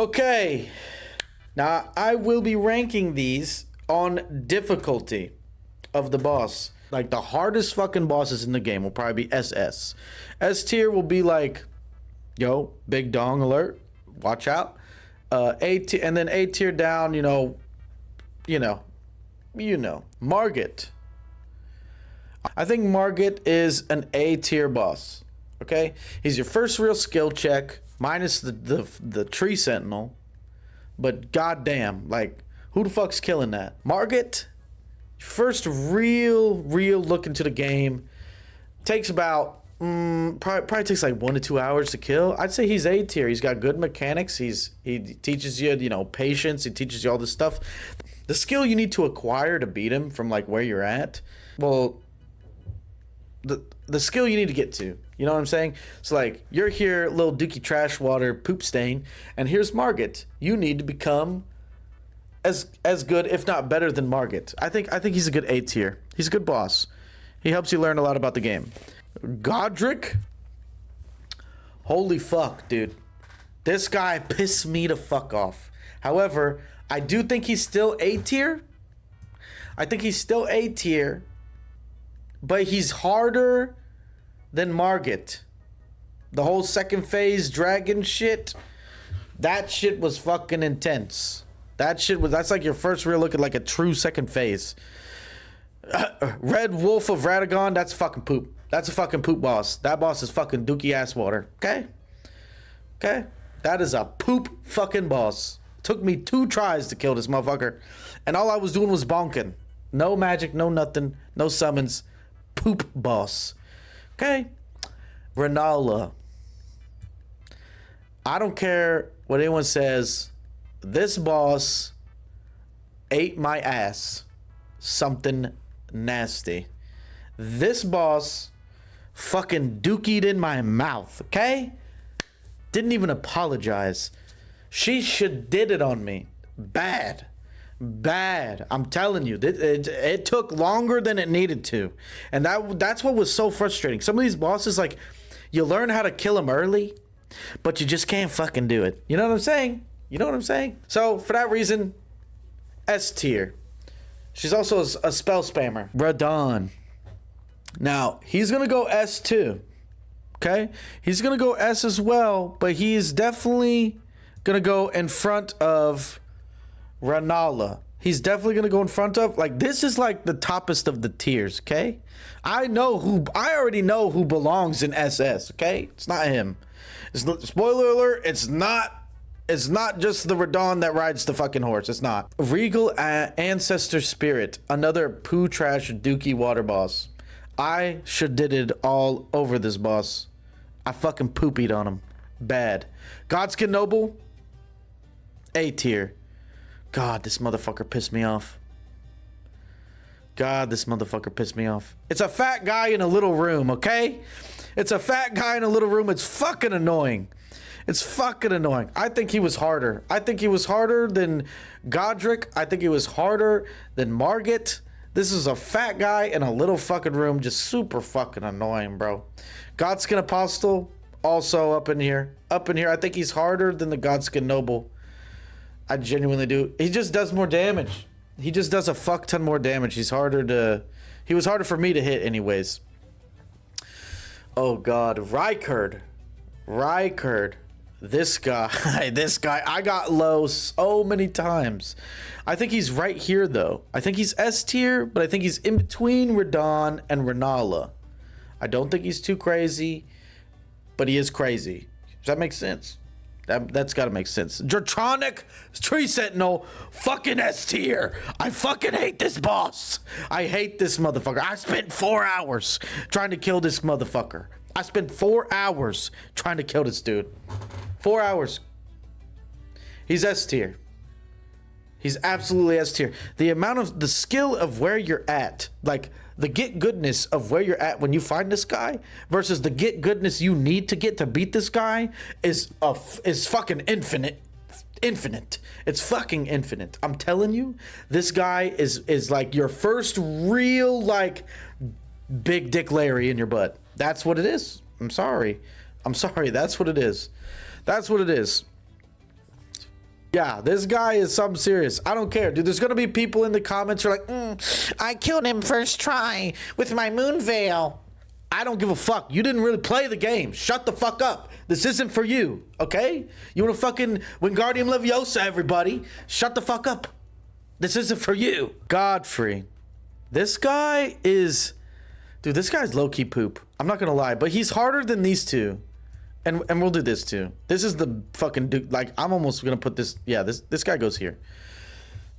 Okay, now I will be ranking these on difficulty of the boss. Like the hardest fucking bosses in the game will probably be SS. S tier will be like, yo, big dong alert, watch out. A tier, and then A tier down, Margit. I think Margit is an A tier boss. Okay, he's your first real skill check, minus the tree sentinel. But goddamn, like, who the fuck's killing that? Margit, first real look into the game, takes about probably takes like 1 to 2 hours to kill. I'd say he's A tier. He's got good mechanics. He teaches you, patience. He teaches you all this stuff. The skill you need to acquire to beat him from like where you're at. Well, the skill you need to get to. You know what I'm saying? So like you're here, little dookie trash water poop stain, and here's Margit. You need to become as good, if not better than Margit. I think he's a good A tier. He's a good boss. He helps you learn a lot about the game. Godric, holy fuck, dude. This guy pissed me the fuck off. However, I do think he's still A tier. I think he's still A tier, but he's harder than Margit. The whole second phase dragon shit, that shit was fucking intense. That's like your first real look at like a true second phase. Red Wolf of Radagon, that's fucking poop. That's a fucking poop boss. That boss is fucking dookie ass water. Okay? That is a poop fucking boss. Took me 2 tries to kill this motherfucker. And all I was doing was bonking. No magic, no nothing, no summons. Poop boss. Okay? Rennala. I don't care what anyone says. This boss ate my ass. Something nasty. This boss fucking dookied in my mouth, okay? Didn't even apologize. She should did it on me. Bad. I'm telling you, it took longer than it needed to. And that's what was so frustrating. Some of these bosses, like, you learn how to kill them early, but you just can't fucking do it. You know what I'm saying? So, for that reason, S tier. She's also a spell spammer. Radahn. Now, he's going to go S too. Okay? He's going to go S as well, but he is definitely going to go in front of Rennala. He's definitely going to go in front of, like, this is like the toppest of the tiers, okay? I already know who belongs in SS, okay? It's not him. Spoiler alert, it's not just the Radahn that rides the fucking horse. It's not. Regal Ancestor Spirit, another poo trash dookie water boss. I should did it all over this boss. I fucking poopied on him. Bad. Godskin Noble, A tier. God, this motherfucker pissed me off. It's a fat guy in a little room, okay? It's a fat guy in a little room. It's fucking annoying. I think he was harder. I think he was harder than Godric. I think he was harder than Margit. This is a fat guy in a little fucking room. Just super fucking annoying, bro. Godskin Apostle, also up in here. I think he's harder than the Godskin Noble. I genuinely do. He just does more damage. He just does a fuck ton more damage. He was harder for me to hit anyways. Oh God, Rykard. This guy, I got low so many times. I think he's right here though. I think he's S tier, but I think he's in between Radahn and Rennala. I don't think he's too crazy, but he is crazy. Does that make sense? That's gotta make sense. Draconic Tree Sentinel, fucking S tier. I fucking hate this boss. I hate this motherfucker. I spent 4 hours trying to kill this motherfucker. I spent 4 hours trying to kill this dude. 4 hours. He's S tier. He's absolutely S tier. The skill of where you're at, like the get goodness of where you're at when you find this guy versus the get goodness you need to get to beat this guy is fucking infinite. It's fucking infinite. I'm telling you, this guy is like your first real like big dick Larry in your butt. That's what it is. I'm sorry. That's what it is. Yeah, this guy is something serious. I don't care, dude. There's gonna be people in the comments who are like, I killed him first try with my moon veil. I don't give a fuck. You didn't really play the game. Shut the fuck up. This isn't for you, okay? You wanna fucking Wingardium Leviosa, everybody. Shut the fuck up. This isn't for you. Godfrey. This guy is... Dude, this guy's low-key poop. I'm not gonna lie, but he's harder than these two. And we'll do this too. This is the fucking duke. Like, I'm almost gonna put this... Yeah, this guy goes here.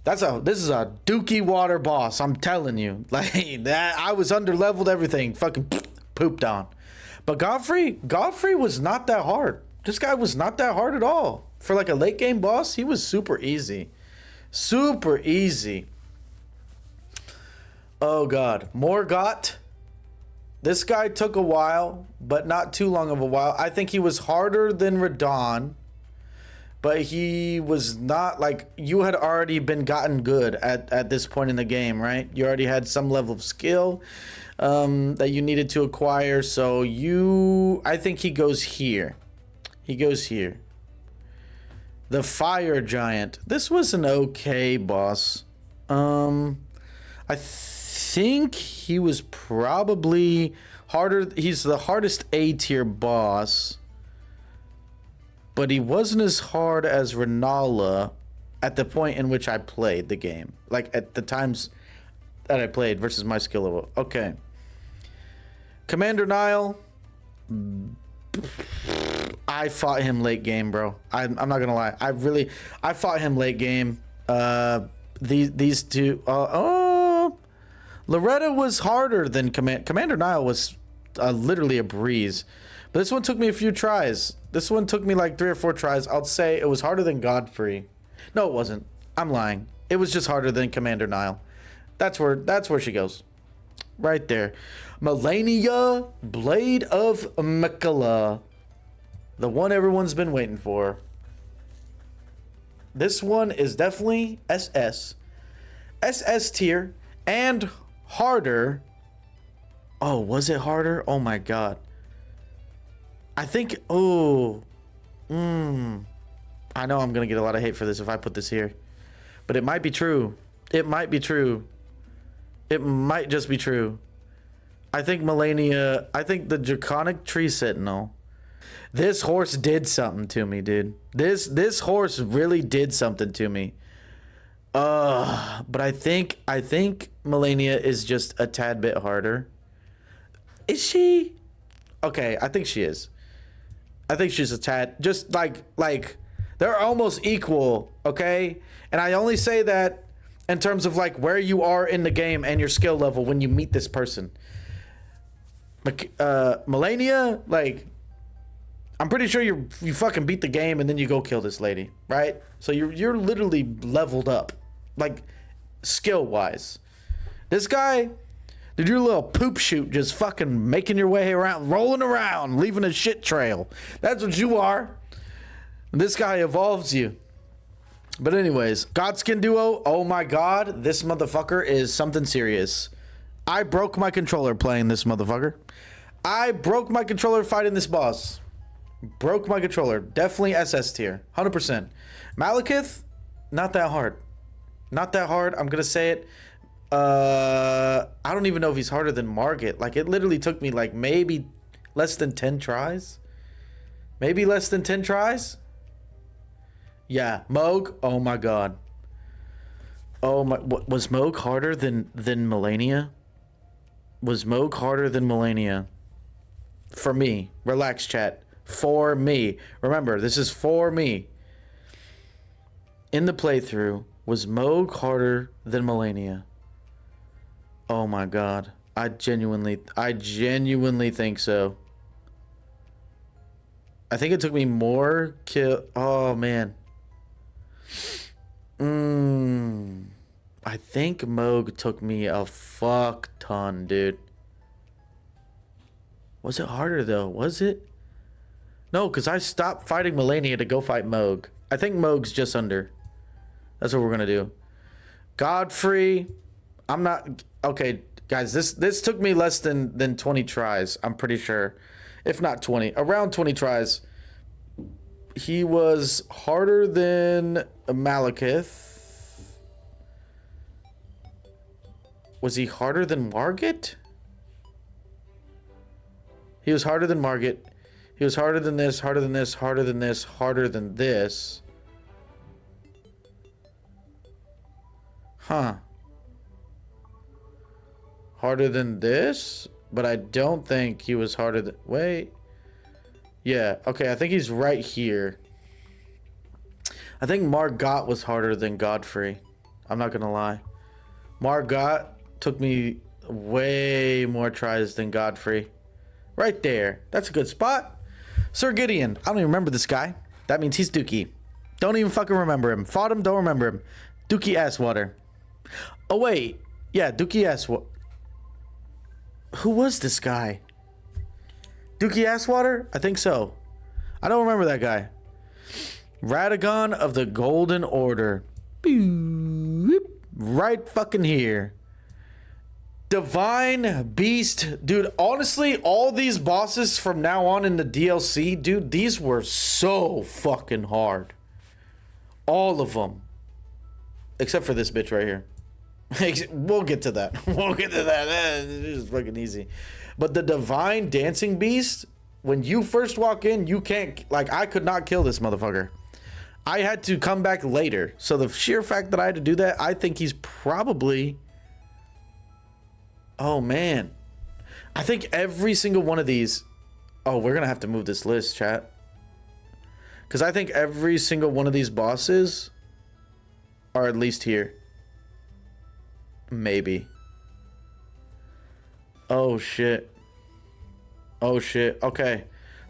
This is a dookie water boss, I'm telling you. Like, that I was under-leveled everything. Fucking pooped on. But Godfrey was not that hard. This guy was not that hard at all. For like a late game boss, he was super easy. Super easy. Oh god. Morgott. This guy took a while, but not too long of a while. I think he was harder than Radahn. But he was not like... You had already been gotten good at this point in the game, right? You already had some level of skill that you needed to acquire. So I think he goes here. He goes here. The Fire Giant. This was an okay boss. I think he was probably harder. He's the hardest A tier boss. But he wasn't as hard as Rennala at the point in which I played the game. Like at the times that I played versus my skill level. Okay. Commander Nile. I fought him late game, bro. I'm not gonna lie. I fought him late game. These two. Loretta was harder than Commander Nile was literally a breeze. But this one took me a few tries. This one took me like 3 or 4 tries. I'll say it was harder than Godfrey. No, it wasn't. I'm lying. It was just harder than Commander Nile. That's where she goes. Right there. Malenia, Blade of Miquella. The one everyone's been waiting for. This one is definitely SS. SS tier and harder. Oh, was it harder? Oh my god. I think, I know I'm gonna get a lot of hate for this if I put this here. But it might be true. It might be true. It might just be true. I think Malenia, I think the Draconic Tree Sentinel. This horse did something to me, dude. This horse really did something to me. But I think Malenia is just a tad bit harder. Is she? Okay, I think she is. I think she's a tad, just like they're almost equal, okay? And I only say that in terms of like where you are in the game and your skill level when you meet this person. Malenia, like, I'm pretty sure you fucking beat the game and then you go kill this lady, right? So you're literally leveled up, like skill wise. This guy, dude, you're a little poop shoot, just fucking making your way around, rolling around, leaving a shit trail. That's what you are. This guy evolves you. But anyways, Godskin Duo. Oh my god, this motherfucker is something serious. I broke my controller playing this motherfucker. I broke my controller fighting this boss. Broke my controller. Definitely SS tier. 100%. Maliketh, not that hard. Not that hard. I'm gonna say it. I don't even know if he's harder than Margit. Like, it literally took me like maybe less than 10 tries. Maybe less than 10 tries. Yeah, Mohg. Oh my god. Oh my, what was Mohg harder than Malenia? Was Mohg harder than Malenia? For me. Relax, chat. For me. Remember, this is for me. In the playthrough, was Mohg harder than Malenia? Oh my god. I genuinely think so. I think it took me more kill. Oh man. I think Mohg took me a fuck ton, dude. Was it harder though? Was it? No, because I stopped fighting Malenia to go fight Mohg. I think Mohg's just under. That's what we're gonna do. Godfrey. I'm not okay, guys. This took me less than 20 tries. I'm pretty sure, if not 20, around 20 tries. he was harder than Maliketh. Was he harder than Margit? He was harder than Margit. He was harder than this, harder than this, harder than this, harder than this. Huh. Harder than this? But I don't think he was harder than... Wait. Yeah, okay, I think he's right here. I think Morgott was harder than Godfrey. I'm not gonna lie. Morgott took me way more tries than Godfrey. Right there. That's a good spot. Sir Gideon. I don't even remember this guy. That means he's Dookie. Don't even fucking remember him. Fought him, don't remember him. Dookie Asswater. Oh, wait. Yeah, Dookie Asswater. Who was this guy? Dookie Asswater? I think so. I don't remember that guy. Radagon of the Golden Order. Right fucking here. Divine Beast. Dude, honestly, all these bosses from now on in the DLC, dude, these were so fucking hard. All of them. Except for this bitch right here. We'll get to that. We'll get to that. It's fucking easy. But the Divine Dancing Beast, when you first walk in, you can't... Like, I could not kill this motherfucker. I had to come back later. So the sheer fact that I had to do that, I think he's probably... Oh, man. I think every single one of these... Oh, we're going to have to move this list, chat. Because I think every single one of these bosses are at least here. Maybe. Oh, shit. Oh, shit. Okay.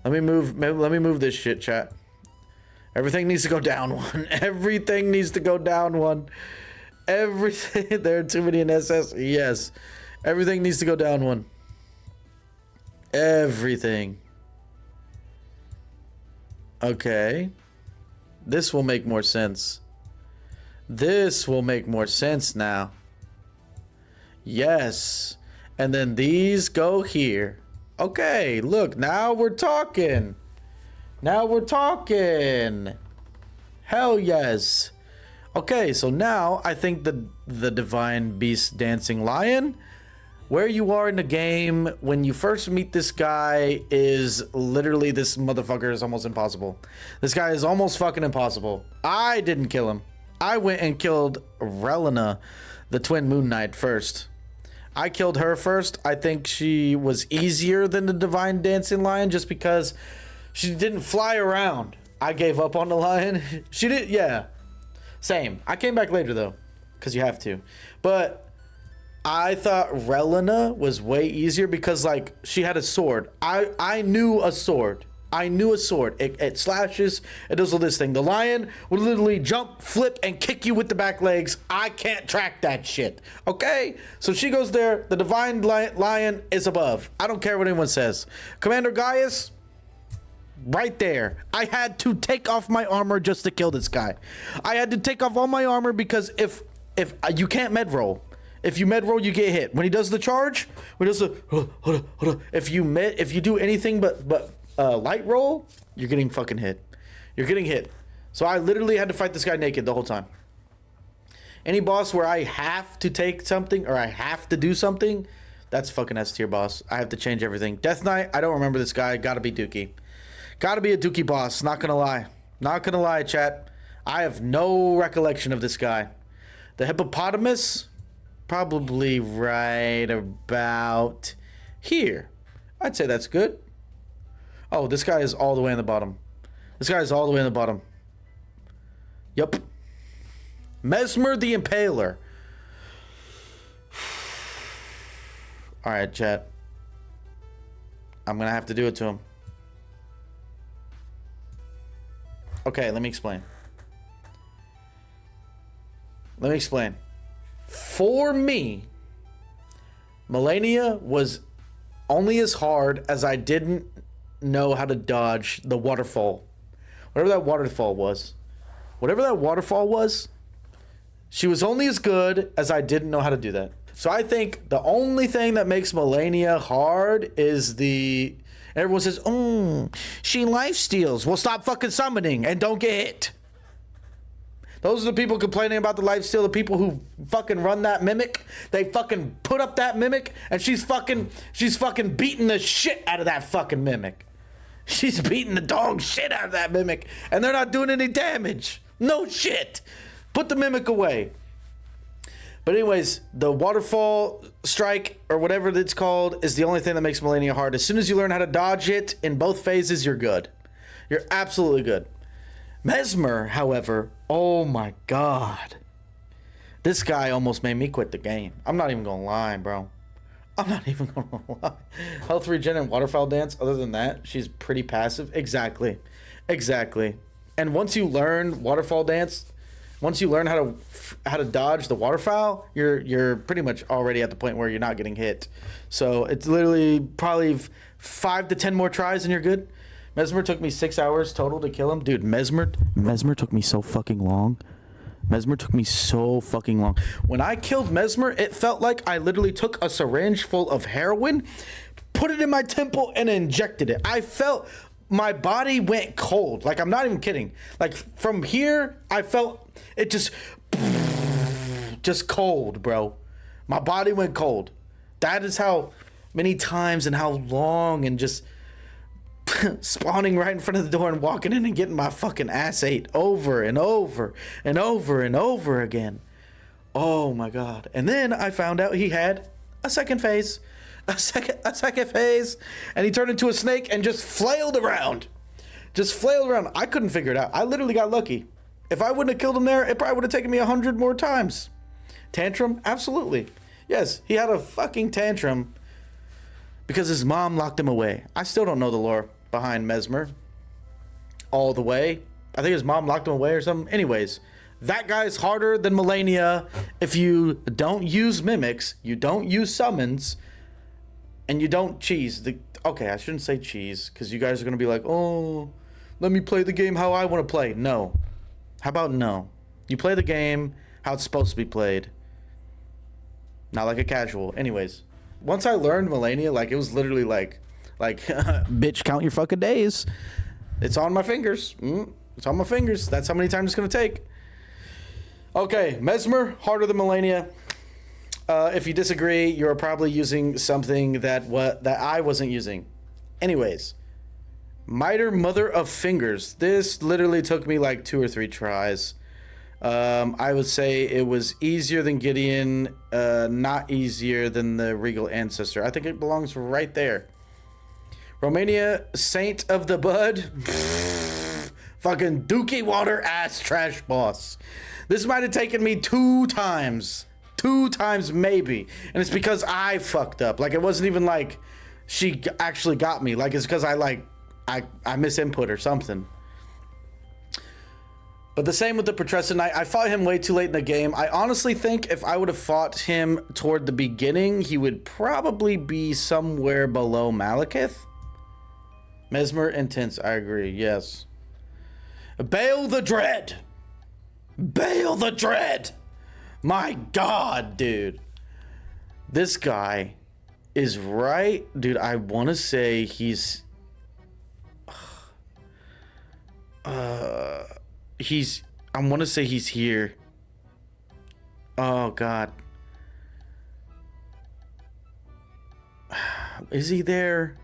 Let me move this shit, chat. Everything needs to go down one. Everything needs to go down one. Everything. There are too many in SS. Yes. Everything needs to go down one. Everything. Okay. This will make more sense. This will make more sense now. Yes. And then these go here. Okay, look, now we're talking. Now we're talking. Hell yes. Okay, so now I think the Divine Beast Dancing Lion, where you are in the game when you first meet this guy, is literally, this motherfucker is almost impossible. This guy is almost fucking impossible. I didn't kill him. I went and killed Rennala, the Twin Moon Knight, first. I killed her first. I think she was easier than the Divine Dancing Lion just because she didn't fly around. I gave up on the lion. She did, yeah. Same. I came back later though, because you have to. But I thought Rennala was way easier because, like, she had a sword. I knew a sword. I knew a sword. It slashes. It does all this thing. The lion would literally jump, flip, and kick you with the back legs. I can't track that shit. Okay? So she goes there. The Divine Lion is above. I don't care what anyone says. Commander Gaius, right there. I had to take off my armor just to kill this guy. I had to take off all my armor because if you can't med roll. If you med roll, you get hit. When he does the charge, when he does the if you do anything but light roll, you're getting fucking hit. You're getting hit. So I literally had to fight this guy naked the whole time. Any boss where I have to take something or I have to do something, that's fucking S tier boss. I have to change everything. Death Knight, I don't remember this guy. Gotta be Dookie. Gotta be a Dookie boss. Not gonna lie. Not gonna lie, chat. I have no recollection of this guy. The hippopotamus, probably right about here. I'd say that's good. Oh, this guy is all the way in the bottom. This guy is all the way in the bottom. Yup. Messmer the Impaler. Alright, chat. I'm gonna have to do it to him. Okay, let me explain. Let me explain. For me, Malenia was only as hard as I didn't know how to dodge the waterfall. Whatever that waterfall was. Whatever that waterfall was, she was only as good as I didn't know how to do that. So I think the only thing that makes Malenia hard is Everyone says, oh, she lifesteals. Well, stop fucking summoning and don't get hit. Those are the people complaining about the lifesteal, the people who fucking run that mimic. They fucking put up that mimic, and she's fucking beating the shit out of that fucking mimic. She's beating the dog shit out of that mimic, and they're not doing any damage. No shit. Put the mimic away. But anyways, the waterfall strike, or whatever it's called, is the only thing that makes Malenia hard. As soon as you learn how to dodge it in both phases, you're good. You're absolutely good. Messmer, however, oh my god. This guy almost made me quit the game. I'm not even gonna lie, bro. I'm not even gonna lie. Health regen and waterfowl dance, other than that, she's pretty passive. Exactly. And once you learn waterfall dance, once you learn how to dodge the waterfowl, you're pretty much already at the point where you're not getting hit. So it's literally probably 5 to 10 more tries and you're good. Messmer took me 6 hours total to kill him. Dude, Messmer took me so fucking long. Messmer took me so fucking long. When I killed Messmer, it felt like I literally took a syringe full of heroin, put it in my temple, and injected it. I felt my body went cold. Like, I'm not even kidding. Like, from here, I felt it just cold, bro. My body went cold. That is how many times and how long, and just spawning right in front of the door and walking in and getting my fucking ass ate over and over and over and over again. Oh my god. And then I found out he had a second phase. A second phase. And he turned into a snake and just flailed around. I couldn't figure it out. I literally got lucky. If I wouldn't have killed him there, it probably would have taken me 100 more times. Tantrum? Absolutely. Yes, he had a fucking tantrum because his mom locked him away. I still don't know the lore behind Messmer all the way. I think his mom locked him away or something. Anyways, that guy's harder than Malenia if you don't use mimics, you don't use summons, and you don't cheese. Okay, I shouldn't say cheese, because you guys are going to be like, oh, let me play the game how I want to play. No. How about no? You play the game how it's supposed to be played. Not like a casual. Anyways, once I learned Malenia, like, it was literally like bitch, count your fucking days. It's on my fingers. It's on my fingers. That's how many times it's gonna take. Okay, Messmer, harder than Malenia. If you disagree, you're probably using something that I wasn't using. Anyways, Miter, Mother of Fingers. This literally took me like 2 or 3 tries. I would say it was easier than Gideon, not easier than the Regal Ancestor. I think it belongs right there. Romania, Saint of the Bud. Fucking dookie water ass trash boss. This might have taken me 2 times. 2 times maybe. And it's because I fucked up. Like, it wasn't even like she actually got me. Like, it's because I misinput or something. But the same with the Patressa Knight. I fought him way too late in the game. I honestly think if I would have fought him toward the beginning, he would probably be somewhere below Maliketh. Messmer, intense. I agree. Yes. Bayle the Dread. Bayle the Dread. My god, dude. This guy is right. Dude, I want to say he's... I want to say he's here. Oh, God. Is he there?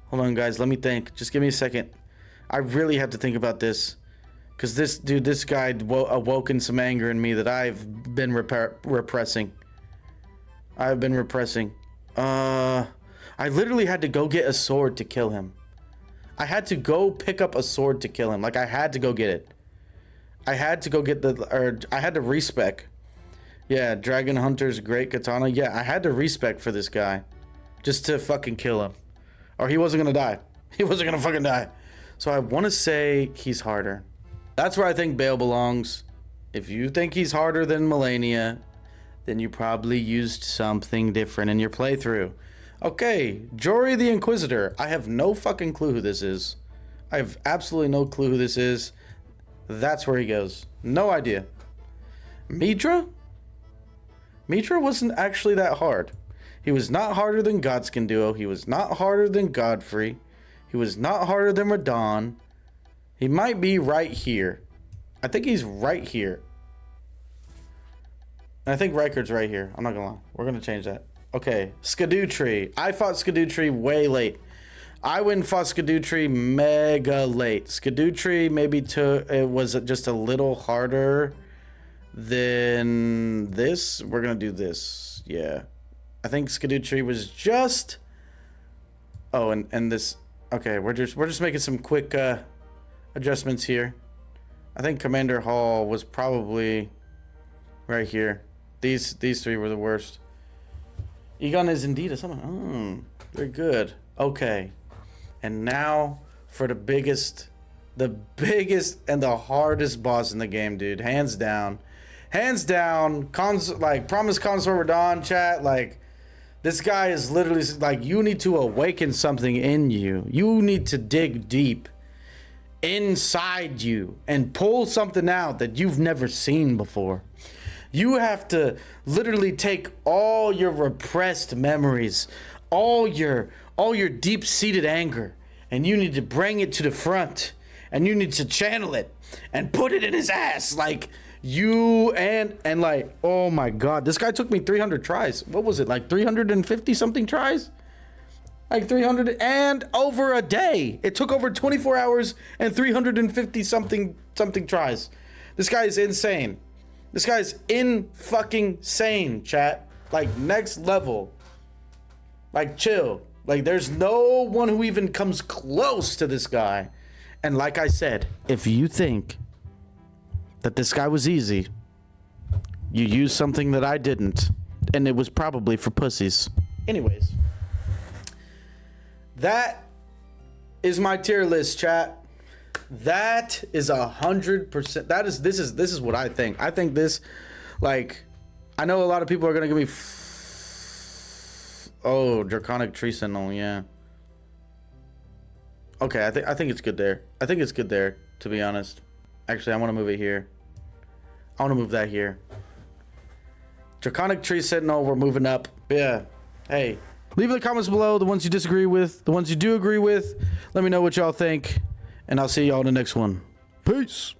Hold on, guys. Let me think. Just give me a second. I really have to think about this. Because this guy awoken some anger in me that I've been repressing. I've been repressing. I literally had to go get a sword to kill him. I had to go pick up a sword to kill him. Like, I had to go get it. I had to go get I had to respec. Yeah, Dragon Hunter's great katana. Yeah, I had to respec for this guy. Just to fucking kill him. Or he wasn't gonna die. He wasn't gonna fucking die. So I want to say he's harder. That's where I think Bayle belongs. If you think he's harder than Malenia, then you probably used something different in your playthrough. Okay, Jory the Inquisitor. I have no fucking clue who this is. I have absolutely no clue who this is. That's where he goes. No idea. Mitra? Mitra wasn't actually that hard. He was not harder than Godskin Duo. He was not harder than Godfrey. He was not harder than Radahn. He might be right here. I think he's right here. And I think Rykard's right here. I'm not gonna lie. We're gonna change that. Okay, Erdtree. I fought Erdtree way late. I went and fought Erdtree mega late. Erdtree maybe it was just a little harder than this. We're gonna do this. Yeah. I think Erdtree was just... Oh, and this... Okay, we're just making some quick adjustments here. I think Commander Hall was probably right here. These three were the worst. Egon is indeed a summon. Very good. Okay. And now for the biggest and the hardest boss in the game, dude. Hands down. Hands down. Promise Consort Radahn, chat. Like, this guy is literally like, you need to awaken something in you. You need to dig deep inside you and pull something out that you've never seen before. You have to literally take all your repressed memories, all your deep-seated anger, and you need to bring it to the front, and you need to channel it and put it in his ass. Like, you and like, oh my god, this guy took me 300 tries. What was it, like 350 something tries? Like 300 and over a day. It took over 24 hours and 350 something tries. This guy is insane. This guy's fucking sane, chat. Like, next level. Like, chill. Like, there's no one who even comes close to this guy. And like I said, if you think that this guy was easy, you used something that I didn't. And it was probably for pussies. Anyways. That is my tier list, chat. That is 100%. This is what I think. I think this, like, I know a lot of people are gonna give me oh, Draconic Tree Sentinel, yeah. Okay, I think it's good there. I think it's good there, to be honest. Actually, I want to move it here. I want to move that here. Draconic Tree Sentinel, we're moving up. Yeah. Hey, leave in the comments below the ones you disagree with, the ones you do agree with. Let me know what y'all think. And I'll see y'all in the next one. Peace.